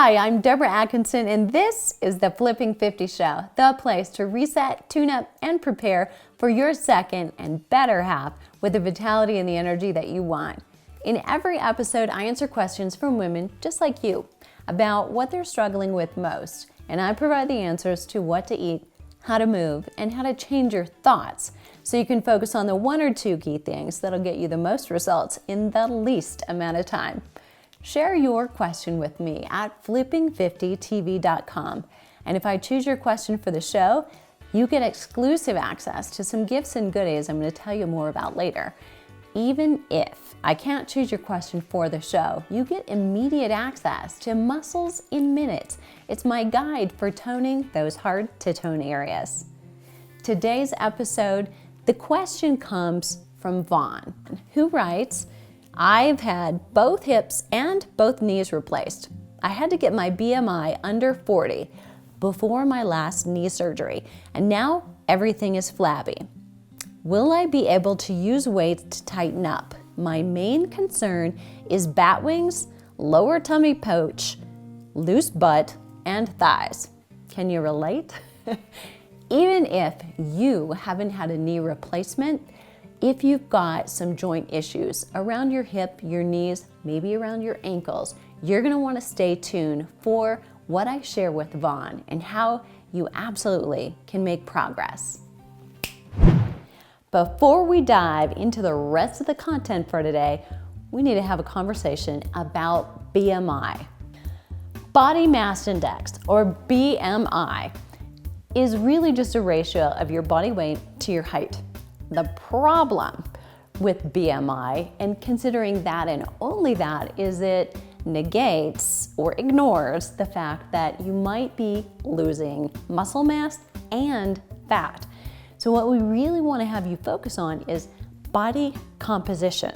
Hi, I'm Deborah Atkinson, and this is the Flipping 50 Show, the place to reset, tune up, and prepare for your second and better half with the vitality and the energy that you want. In every episode, I answer questions from women just like you about what they're struggling with most, and I provide the answers to what to eat, how to move, and how to change your thoughts so you can focus on the one or two key things that'll get you the most results in the least amount of time. Share your question with me at flipping50tv.com. And if I choose your question for the show, you get exclusive access to some gifts and goodies I'm going to tell you more about later. Even if I can't choose your question for the show, you get immediate access to Muscles in Minutes. It's my guide for toning those hard to tone areas. Today's episode, the question comes from Vaughn, who writes, I've had both hips and both knees replaced. I had to get my BMI under 40 before my last knee surgery, and now everything is flabby. Will I be able to use weights to tighten up? My main concern is bat wings, lower tummy poach, loose butt, and thighs. Can you relate? Even if you haven't had a knee replacement, if you've got some joint issues around your hip, your knees, maybe around your ankles, you're gonna wanna stay tuned for what I share with Vaughn and how you absolutely can make progress. Before we dive into the rest of the content for today, we need to have a conversation about BMI. Body Mass Index, or BMI, is really just a ratio of your body weight to your height. The problem with BMI, and considering that and only that, is it negates or ignores the fact that you might be losing muscle mass and fat. So what we really want to have you focus on is body composition.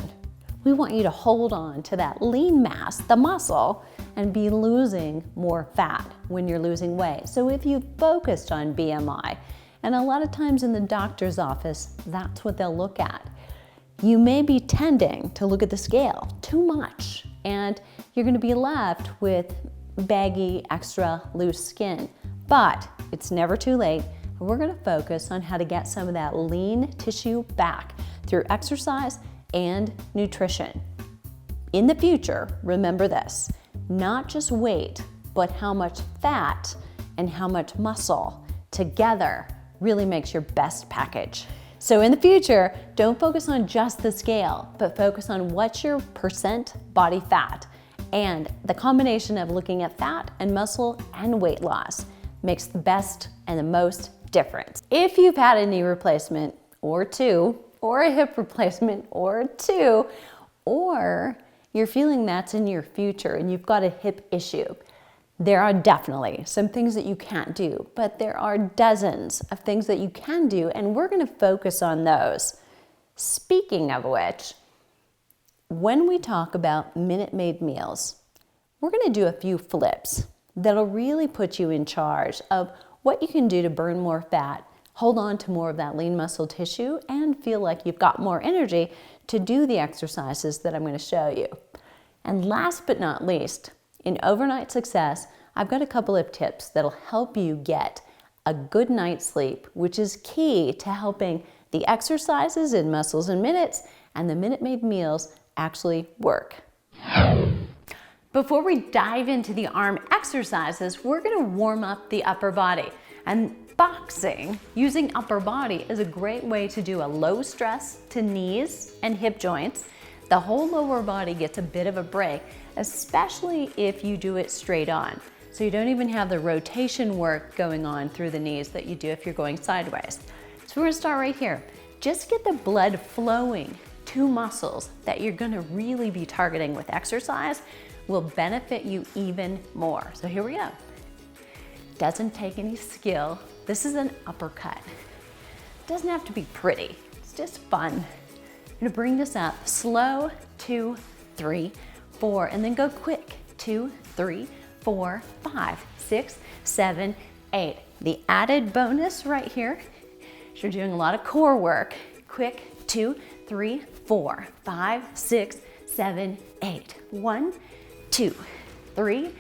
We want you to hold on to that lean mass, the muscle, and be losing more fat when you're losing weight. So if you focused on BMI, and a lot of times in the doctor's office, that's what they'll look at. You may be tending to look at the scale too much, and you're gonna be left with baggy, extra loose skin. But it's never too late, and we're gonna focus on how to get some of that lean tissue back through exercise and nutrition. In the future, remember this, not just weight, but how much fat and how much muscle together really makes your best package. So in the future, don't focus on just the scale, but focus on what's your percent body fat. And the combination of looking at fat and muscle and weight loss makes the best and the most difference. If you've had a knee replacement or two, or a hip replacement or two, or you're feeling that's in your future and you've got a hip issue, there are definitely some things that you can't do, but there are dozens of things that you can do, and we're gonna focus on those. Speaking of which, when we talk about Minute Maid meals, we're gonna do a few flips that'll really put you in charge of what you can do to burn more fat, hold on to more of that lean muscle tissue, and feel like you've got more energy to do the exercises that I'm gonna show you. And last but not least, in overnight success, I've got a couple of tips that'll help you get a good night's sleep, which is key to helping the exercises in Muscles in Minutes and the Minute Maid meals actually work. Before we dive into the arm exercises, we're gonna warm up the upper body. And boxing using upper body is a great way to do a low stress to knees and hip joints. The whole lower body gets a bit of a break, especially if you do it straight on. So you don't even have the rotation work going on through the knees that you do if you're going sideways. So we're gonna start right here. Just get the blood flowing to muscles that you're gonna really be targeting with exercise will benefit you even more. So here we go. Doesn't take any skill. This is an uppercut. Doesn't have to be pretty, it's just fun. I'm gonna bring this up slow, 2, 3, 4, and then go quick, 2, 3, 4, 5, 6, 7, 8. The added bonus right here is you're doing a lot of core work. Quick, 2, 3, 4, 5, 6, 7, 8. 1, 2, 3,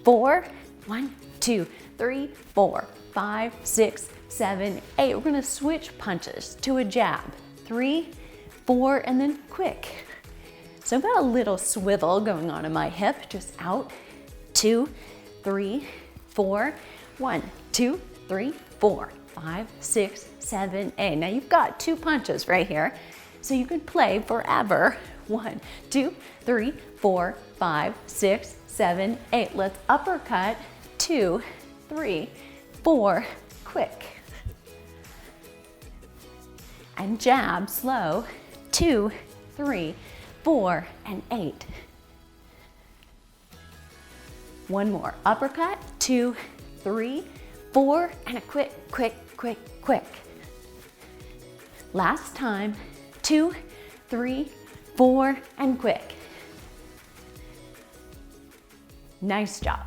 4. 1, 2, 3, 4, 5, 6, 7, 8. We're gonna switch punches to a jab. 3, 4, and then quick. So I've got a little swivel going on in my hip, just out. 2, 3, 4. 1, 2, 3, 4, 5, 6, 7, 8. Now you've got 2 punches right here, so you could play forever. 1, 2, 3, 4, 5, 6, 7, 8. Let's uppercut. 2, 3, 4, quick. And jab, slow. 2, 3, 4, and 8. One more. Uppercut. 2, 3, 4, and a quick, quick, quick, quick. Last time. 2, 3, 4, and quick. Nice job.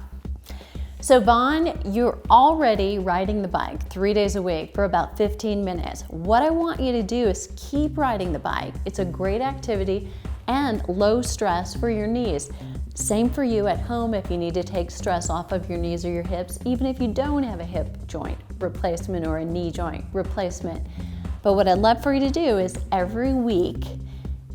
So Vaughn, you're already riding the bike 3 days a week for about 15 minutes. What I want you to do is keep riding the bike. It's a great activity and low stress for your knees. Same for you at home if you need to take stress off of your knees or your hips, even if you don't have a hip joint replacement or a knee joint replacement. But what I'd love for you to do is every week,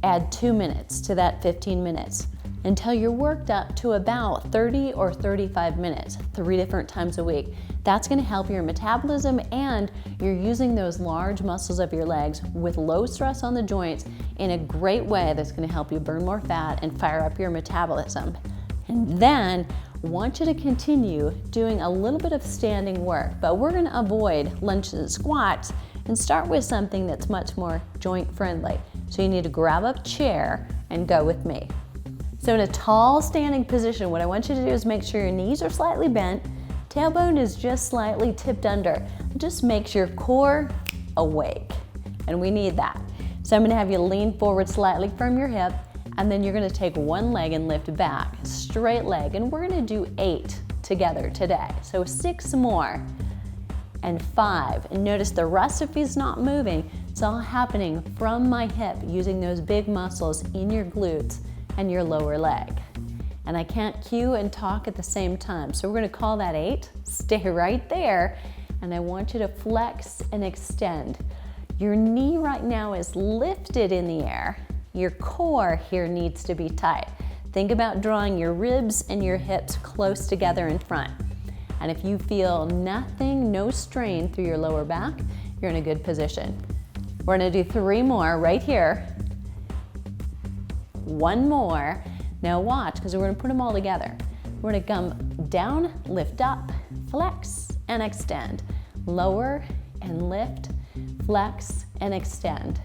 add 2 minutes to that 15 minutes until you're worked up to about 30 or 35 minutes, 3 different times a week. That's gonna help your metabolism, and you're using those large muscles of your legs with low stress on the joints in a great way that's gonna help you burn more fat and fire up your metabolism. And then I want you to continue doing a little bit of standing work, but we're gonna avoid lunges and squats and start with something that's much more joint friendly. So you need to grab a chair and go with me. So in a tall standing position, what I want you to do is make sure your knees are slightly bent, tailbone is just slightly tipped under. Just makes your core awake, and we need that. So I'm gonna have you lean forward slightly from your hip, and then you're gonna take one leg and lift back, straight leg, and we're gonna do 8 together today. So 6 more, and 5. And notice the rest of is not moving. It's all happening from my hip, using those big muscles in your glutes and your lower leg. And I can't cue and talk at the same time. So we're gonna call that 8. Stay right there. And I want you to flex and extend. Your knee right now is lifted in the air. Your core here needs to be tight. Think about drawing your ribs and your hips close together in front. And if you feel nothing, no strain through your lower back, you're in a good position. We're gonna do 3 more right here. 1 more. Now watch, because we're gonna put them all together. We're gonna come down, lift up, flex, and extend. Lower and lift, flex, and extend.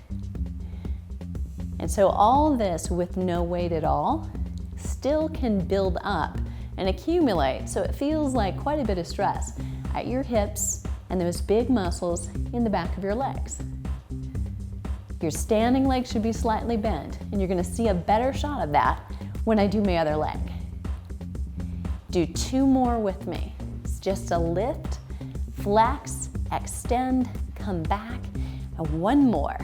And so all this with no weight at all still can build up and accumulate, so it feels like quite a bit of stress at your hips and those big muscles in the back of your legs. Your standing leg should be slightly bent, and you're gonna see a better shot of that when I do my other leg. Do 2 more with me. It's just a lift, flex, extend, come back, and 1 more.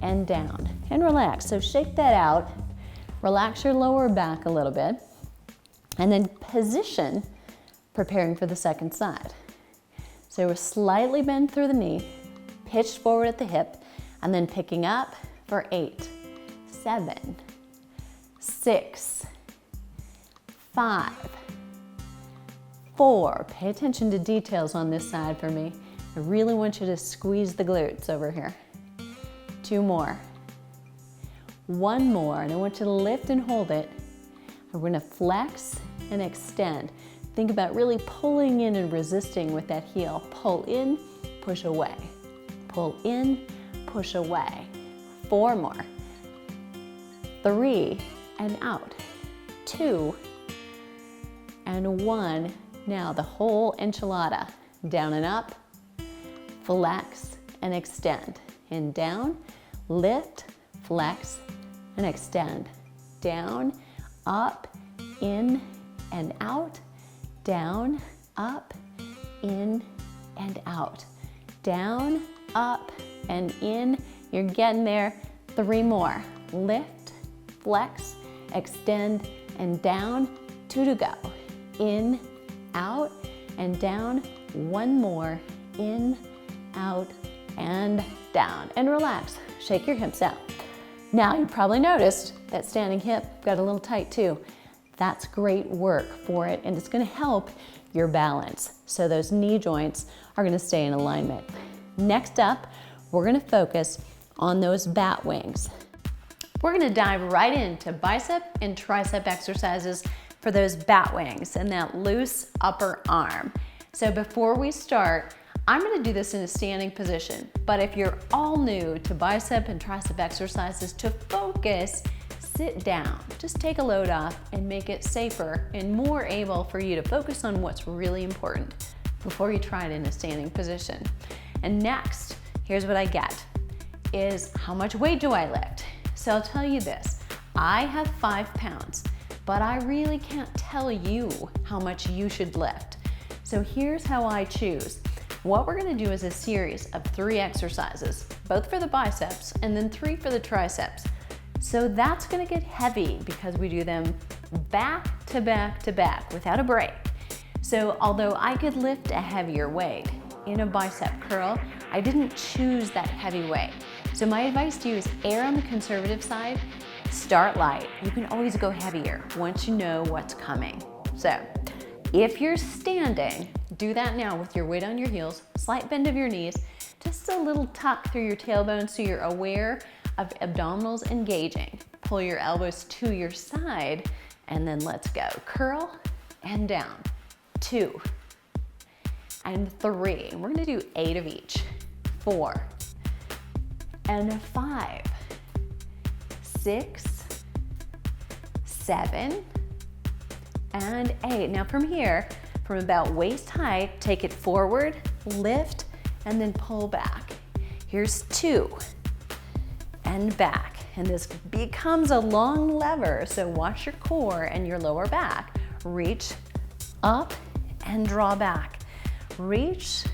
And down, and relax. So shake that out. Relax your lower back a little bit, and then position, preparing for the second side. So we're slightly bent through the knee, pitched forward at the hip, and then picking up for 8, 7, 6, 5, 4. Pay attention to details on this side for me. I really want you to squeeze the glutes over here. 2 more. 1 more, and I want you to lift and hold it. And we're gonna flex and extend. Think about really pulling in and resisting with that heel. Pull in, push away. Pull in, push away. 4 more. 3, and out. 2, and 1. Now the whole enchilada. Down and up, flex and extend. And down, lift, flex, and extend. Down, up, in, and out. Down, up, in, and out. Down, up, and in. You're getting there. 3 more. Lift, flex, extend, and down. 2 to go. In, out, and down. 1 more. In, out, and down. And relax. Shake your hips out. Now you probably noticed that standing hip got a little tight too. That's great work for it, and it's gonna help your balance. So those knee joints are gonna stay in alignment. Next up, we're gonna focus on those bat wings. We're gonna dive right into bicep and tricep exercises for those bat wings and that loose upper arm. So before we start, I'm gonna do this in a standing position, but if you're all new to bicep and tricep exercises, to focus, sit down. Just take a load off and make it safer and more able for you to focus on what's really important before you try it in a standing position. And next, here's what I get, is how much weight do I lift? So I'll tell you this, I have 5 pounds, but I really can't tell you how much you should lift. So here's how I choose. What we're gonna do is a series of 3 exercises, both for the biceps and then 3 for the triceps. So that's gonna get heavy because we do them back to back to back without a break. So although I could lift a heavier weight in a bicep curl, I didn't choose that heavy weight. So my advice to you is err on the conservative side, start light. You can always go heavier once you know what's coming. So if you're standing, do that now with your weight on your heels, slight bend of your knees, just a little tuck through your tailbone so you're aware of abdominals engaging. Pull your elbows to your side and then let's go. Curl and down. 2 and 3. We're gonna do 8 of each. 4 and 5, 6, 7, and 8. Now from here, from about waist height, take it forward, lift, and then pull back. Here's 2 and back. And this becomes a long lever, so watch your core and your lower back. Reach up and draw back. Reach,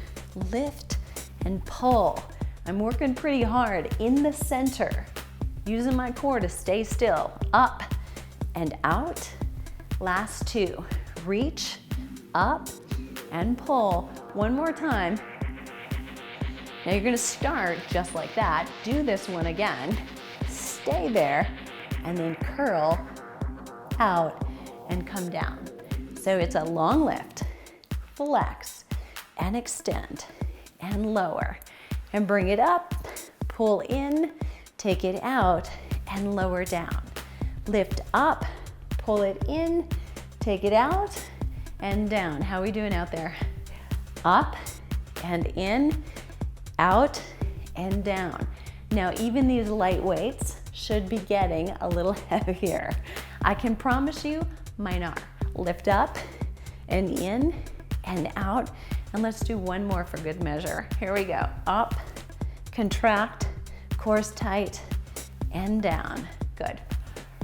lift, and pull. I'm working pretty hard in the center, using my core to stay still. Up and out. Last 2. Reach, up, and pull. One more time. Now you're gonna start just like that. Do this one again. Stay there, and then curl out and come down. So it's a long lift, flex, and extend, and lower. And bring it up, pull in, take it out, and lower down. Lift up, pull it in, take it out, and down. How are we doing out there? Up and in, out and down. Now even these light weights should be getting a little heavier. I can promise you mine are. Lift up and in and out. And let's do one more for good measure. Here we go. Up, contract, core's tight, and down. Good.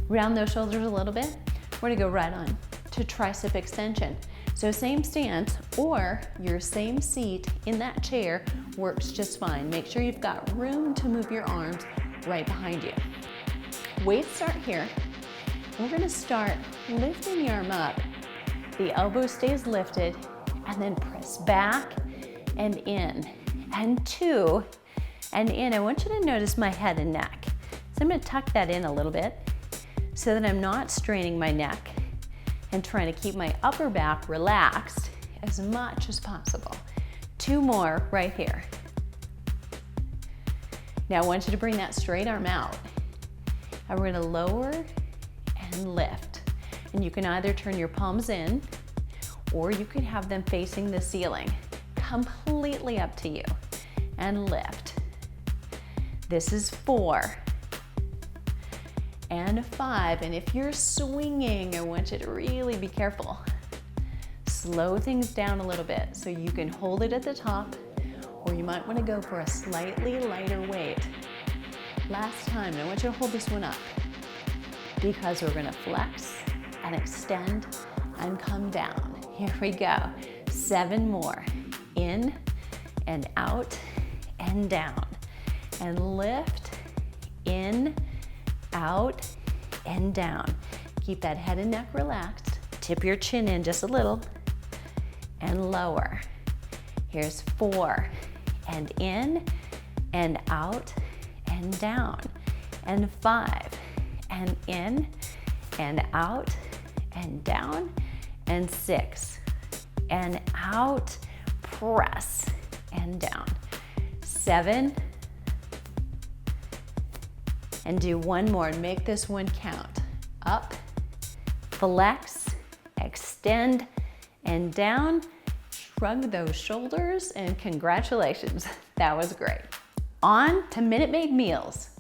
Round those shoulders a little bit. We're gonna go right on to tricep extension. So same stance or your same seat in that chair works just fine. Make sure you've got room to move your arms right behind you. Weights start here. We're gonna start lifting the arm up. The elbow stays lifted, and then press back and in, and 2 and in. I want you to notice my head and neck. So I'm gonna tuck that in a little bit so that I'm not straining my neck and trying to keep my upper back relaxed as much as possible. 2 more right here. Now I want you to bring that straight arm out. And we're gonna lower and lift. And you can either turn your palms in or you could have them facing the ceiling. Completely up to you. And lift. This is 4 and 5. And if you're swinging, I want you to really be careful. Slow things down a little bit so you can hold it at the top, or you might want to go for a slightly lighter weight. Last time, I want you to hold this one up because we're going to flex and extend and come down. Here we go. 7 more. In and out and down. And lift, in, out, and down. Keep that head and neck relaxed. Tip your chin in just a little and lower. Here's 4, and in and out and down, and 5, and in and out and down, and 6, and out, press and down, 7, and do one more. Make this one count. Up, flex, extend, and down. Shrug those shoulders, and congratulations, that was great. On to Minute Maid meals.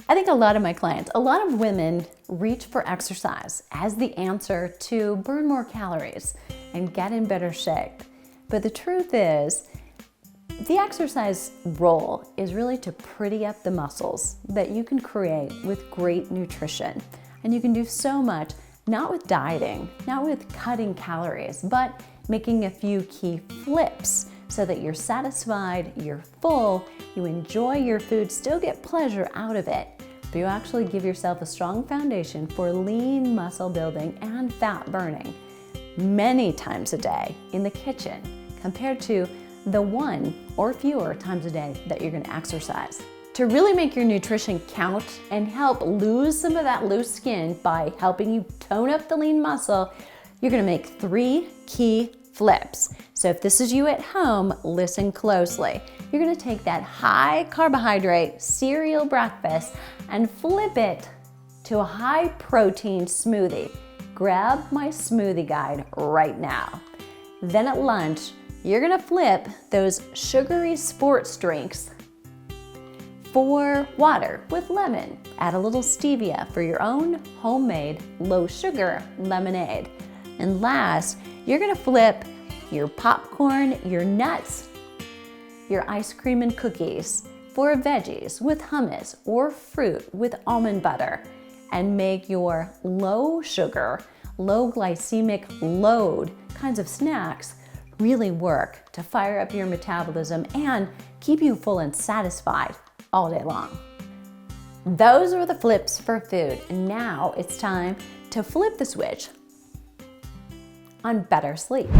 I think a lot of my clients, a lot of women reach for exercise as the answer to burn more calories and get in better shape. But the truth is, the exercise role is really to pretty up the muscles that you can create with great nutrition. And you can do so much, not with dieting, not with cutting calories, but making a few key flips so that you're satisfied, you're full, you enjoy your food, still get pleasure out of it, but you actually give yourself a strong foundation for lean muscle building and fat burning many times a day in the kitchen compared to the 1 or fewer times a day that you're gonna exercise. To really make your nutrition count and help lose some of that loose skin by helping you tone up the lean muscle, you're gonna make 3 key flips. So if this is you at home, listen closely. You're gonna take that high carbohydrate cereal breakfast and flip it to a high protein smoothie. Grab my smoothie guide right now. Then at lunch, you're gonna flip those sugary sports drinks for water with lemon. Add a little stevia for your own homemade low sugar lemonade. And last, you're gonna flip your popcorn, your nuts, your ice cream and cookies for veggies with hummus or fruit with almond butter, and make your low sugar, low glycemic load kinds of snacks really work to fire up your metabolism and keep you full and satisfied all day long. Those are the flips for food. And now it's time to flip the switch on better sleep.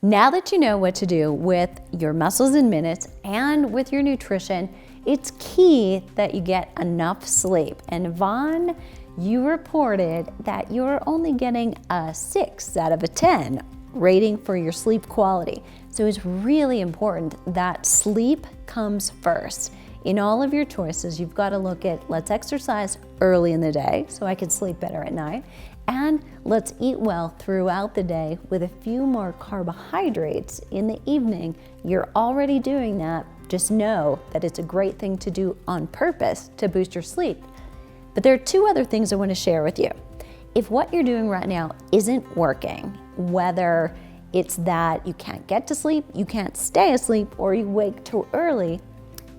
Now that you know what to do with your muscles in minutes and with your nutrition, it's key that you get enough sleep. And Vaughn, you reported that you're only getting a 6 out of a 10 rating for your sleep quality. So it's really important that sleep comes first. In all of your choices, you've got to look at, let's exercise early in the day so I can sleep better at night, and let's eat well throughout the day with a few more carbohydrates in the evening. You're already doing that. Just know that it's a great thing to do on purpose to boost your sleep. But there are 2 other things I want to share with you. If what you're doing right now isn't working, whether it's that you can't get to sleep, you can't stay asleep, or you wake too early,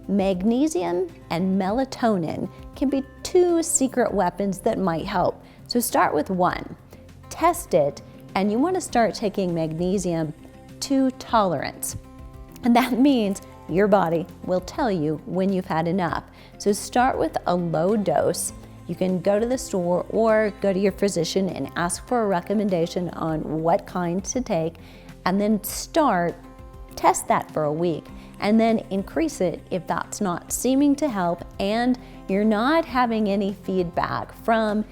magnesium and melatonin can be 2 secret weapons that might help. So start with 1, test it, and you want to start taking magnesium to tolerance. And that means your body will tell you when you've had enough. So start with a low dose. You can go to the store or go to your physician and ask for a recommendation on what kind to take, and then test that for a week, and then increase it if that's not seeming to help and you're not having any feedback from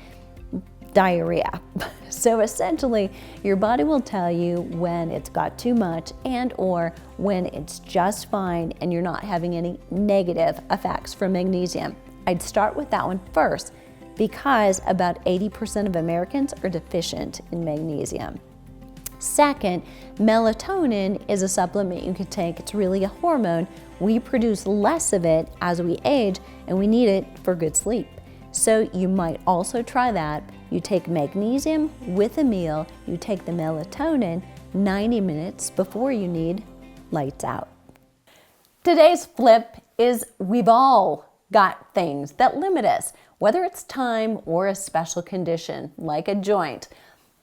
diarrhea. So essentially, your body will tell you when it's got too much and or when it's just fine and you're not having any negative effects from magnesium. I'd start with that one first because about 80% of Americans are deficient in magnesium. Second, melatonin is a supplement you can take. It's really a hormone. We produce less of it as we age, and we need it for good sleep. So you might also try that. You take magnesium with a meal, you take the melatonin 90 minutes before you need lights out. Today's flip is we've all got things that limit us, whether it's time or a special condition like a joint.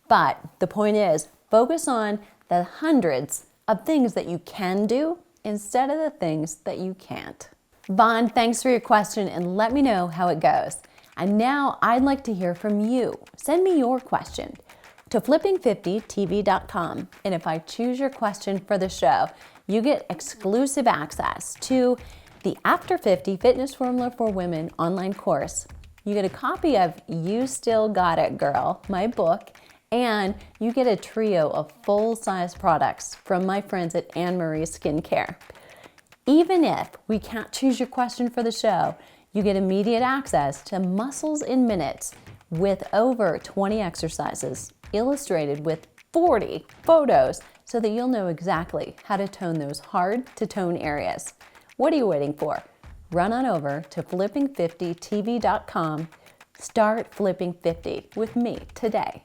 But the point is, focus on the hundreds of things that you can do instead of the things that you can't. Vaughn, thanks for your question and let me know how it goes. And now I'd like to hear from you. Send me your question to flipping50tv.com. And if I choose your question for the show, you get exclusive access to the After 50 Fitness Formula for Women online course. You get a copy of You Still Got It, Girl, my book, and you get a trio of full-size products from my friends at Anne Marie Skincare. Even if we can't choose your question for the show, you get immediate access to Muscles in Minutes with over 20 exercises illustrated with 40 photos so that you'll know exactly how to tone those hard-to-tone areas. What are you waiting for? Run on over to flipping50tv.com. Start flipping 50 with me today.